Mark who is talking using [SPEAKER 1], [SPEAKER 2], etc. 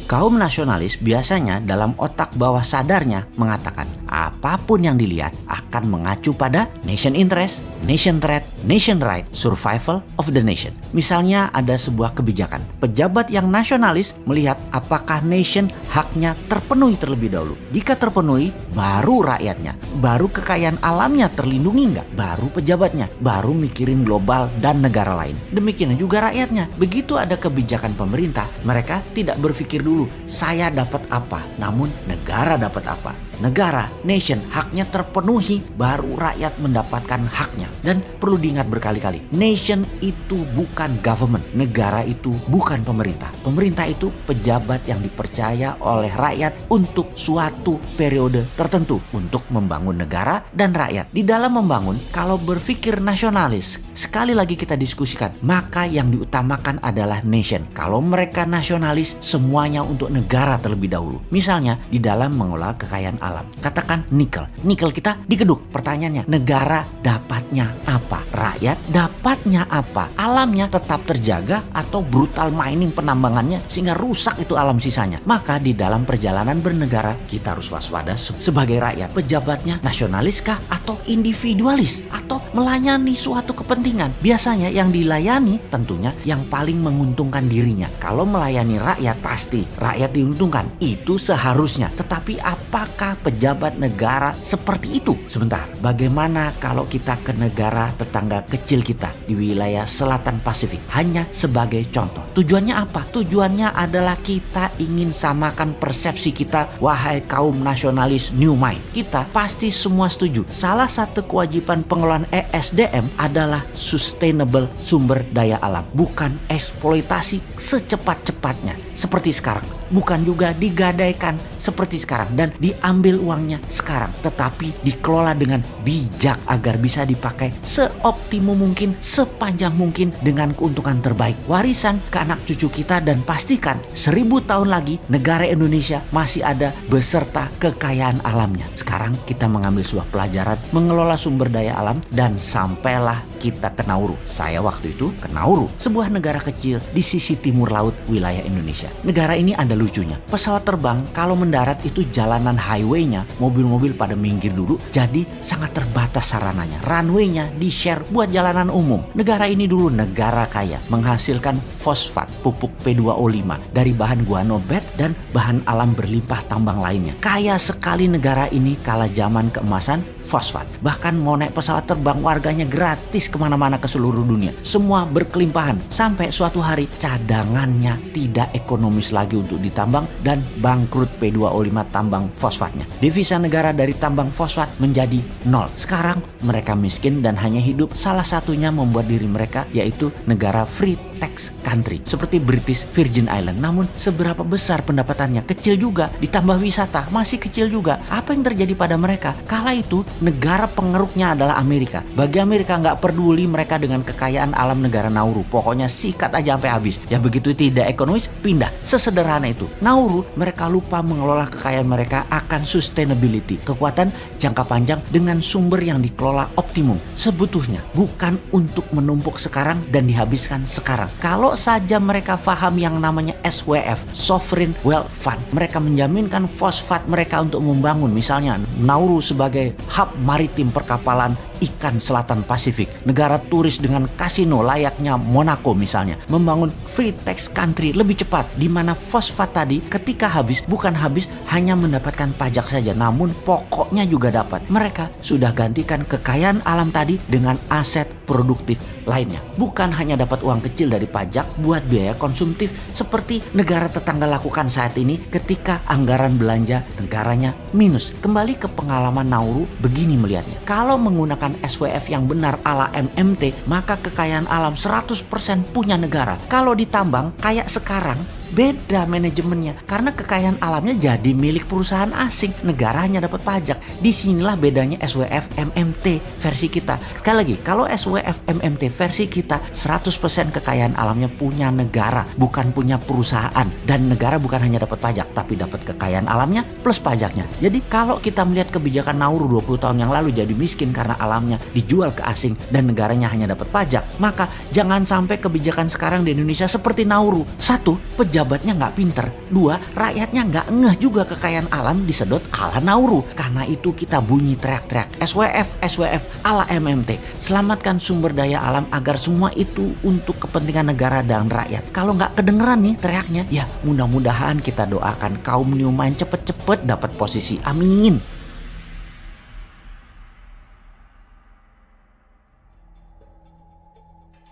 [SPEAKER 1] Kaum nasionalis biasanya dalam otak bawah sadarnya mengatakan apapun yang dilihat akan mengacu pada nation interest, nation threat, nation right, survival of the nation. Misalnya ada sebuah kebijakan. Pejabat yang nasionalis melihat apakah nation haknya terpenuhi terlebih dahulu. Jika terpenuhi, baru rakyatnya. Baru kekayaan alamnya terlindungi nggak? Baru pejabatnya. Baru mikirin global dan negara lain. Demikian juga rakyatnya. Begitu ada kebijakan pemerintah, mereka tidak berpikir dulu saya dapat apa, namun negara dapat apa. Negara, nation, haknya terpenuhi, baru rakyat mendapatkan haknya. Dan perlu diingat berkali-kali, nation itu bukan government, negara itu bukan pemerintah. Pemerintah itu pejabat yang dipercaya oleh rakyat untuk suatu periode tertentu untuk membangun negara dan rakyat. Di dalam membangun, kalau berpikir nasionalis, sekali lagi kita diskusikan, maka yang diutamakan adalah nation. Kalau mereka nasionalis, semuanya untuk negara terlebih dahulu. Misalnya, di dalam mengelola kekayaan alam. Katakan nikel. Nikel kita dikeduk. Pertanyaannya, negara dapatnya apa? Rakyat dapatnya apa? Alamnya tetap terjaga atau brutal mining penambangannya sehingga rusak itu alam sisanya? Maka di dalam perjalanan bernegara, kita harus waspada sebagai rakyat. Pejabatnya nasionaliskah atau individualis? Atau melayani suatu kepentingan? Biasanya yang dilayani tentunya yang paling menguntungkan dirinya. Kalau melayani rakyat, pasti rakyat diuntungkan. Itu seharusnya. Tetapi apakah pejabat negara seperti itu? Sebentar, bagaimana kalau kita ke negara tetangga kecil kita di wilayah selatan Pasifik? Hanya sebagai contoh. Tujuannya apa? Tujuannya adalah kita ingin samakan persepsi kita, wahai kaum nasionalis New Mind. Kita pasti semua setuju. Salah satu kewajiban pengelolaan ESDM adalah sustainable sumber daya alam. Bukan eksploitasi secepat-cepatnya seperti sekarang. Bukan juga digadaikan seperti sekarang dan diambil uangnya sekarang, tetapi dikelola dengan bijak agar bisa dipakai seoptimum mungkin, sepanjang mungkin dengan keuntungan terbaik. Warisan ke anak cucu kita dan pastikan 1000 tahun lagi negara Indonesia masih ada beserta kekayaan alamnya. Sekarang kita mengambil sebuah pelajaran mengelola sumber daya alam dan sampailah kita ke Nauru. Saya waktu itu ke Nauru, sebuah negara kecil di sisi timur laut wilayah Indonesia. Negara ini ada lucunya. Pesawat terbang kalau mendarat itu jalanan highway-nya, mobil-mobil pada minggir dulu, jadi sangat terbatas sarananya. Runway-nya di-share buat jalanan umum. Negara ini dulu negara kaya, menghasilkan fosfat, pupuk P2O5 dari bahan guanobet dan bahan alam berlimpah tambang lainnya. Kaya sekali negara ini kala zaman keemasan fosfat. Bahkan mau naik pesawat terbang warganya gratis kemana-mana ke seluruh dunia. Semua berkelimpahan sampai suatu hari cadangannya tidak ekonomis lagi untuk ditambang dan bangkrut P2O5 tambang fosfatnya. Devisa negara dari tambang fosfat menjadi nol. Sekarang mereka miskin dan hanya hidup salah satunya membuat diri mereka yaitu negara free tax country seperti British Virgin Island. Namun seberapa besar pendapatannya? Kecil juga. Ditambah wisata masih kecil juga. Apa yang terjadi pada mereka? Kala itu negara pengeruknya adalah Amerika. Bagi Amerika nggak peduli mereka dengan kekayaan alam negara Nauru. Pokoknya sikat aja sampai habis. Ya begitu tidak ekonomis pindah. Sesederhana itu. Nauru mereka lupa mengelola kekayaan mereka akan sustainability. Kekuatan jangka panjang dengan sumber yang dikelola optimum. Sebetulnya bukan untuk menumpuk sekarang dan dihabiskan sekarang. Kalau saja mereka paham yang namanya SWF, Sovereign Wealth Fund, mereka menjaminkan fosfat mereka untuk membangun misalnya Nauru sebagai hub maritim perkapalan ikan selatan Pasifik, negara turis dengan kasino layaknya Monaco misalnya, membangun free tax country lebih cepat, di mana fosfat tadi ketika habis bukan habis hanya mendapatkan pajak saja, namun pokoknya juga dapat. Mereka sudah gantikan kekayaan alam tadi dengan aset produktif lainnya. Bukan hanya dapat uang kecil dari pajak buat biaya konsumtif seperti negara tetangga lakukan saat ini ketika anggaran belanja negaranya minus. Kembali ke pengalaman Nauru, begini melihatnya. Kalau menggunakan SWF yang benar ala MMT, maka kekayaan alam 100% punya negara. Kalau ditambang kayak sekarang, beda manajemennya karena kekayaan alamnya jadi milik perusahaan asing, negara hanya dapat pajak. Disinilah bedanya SWF MMT versi kita. Sekali lagi, kalau SWF MMT versi kita 100% kekayaan alamnya punya negara, bukan punya perusahaan, dan negara bukan hanya dapat pajak tapi dapat kekayaan alamnya plus pajaknya. Jadi kalau kita melihat kebijakan Nauru 20 tahun yang lalu jadi miskin karena alamnya dijual ke asing dan negaranya hanya dapat pajak, maka jangan sampai kebijakan sekarang di Indonesia seperti Nauru. Satu, pejabat pejabatnya nggak pinter. 2, rakyatnya nggak ngeh juga kekayaan alam disedot ala Nauru. Karena itu kita bunyi teriak-teriak SWF, SWF ala MMT. Selamatkan sumber daya alam agar semua itu untuk kepentingan negara dan rakyat. Kalau nggak kedengeran nih teriaknya, ya mudah-mudahan kita doakan kaum New Mind cepet-cepet dapat posisi. Amin.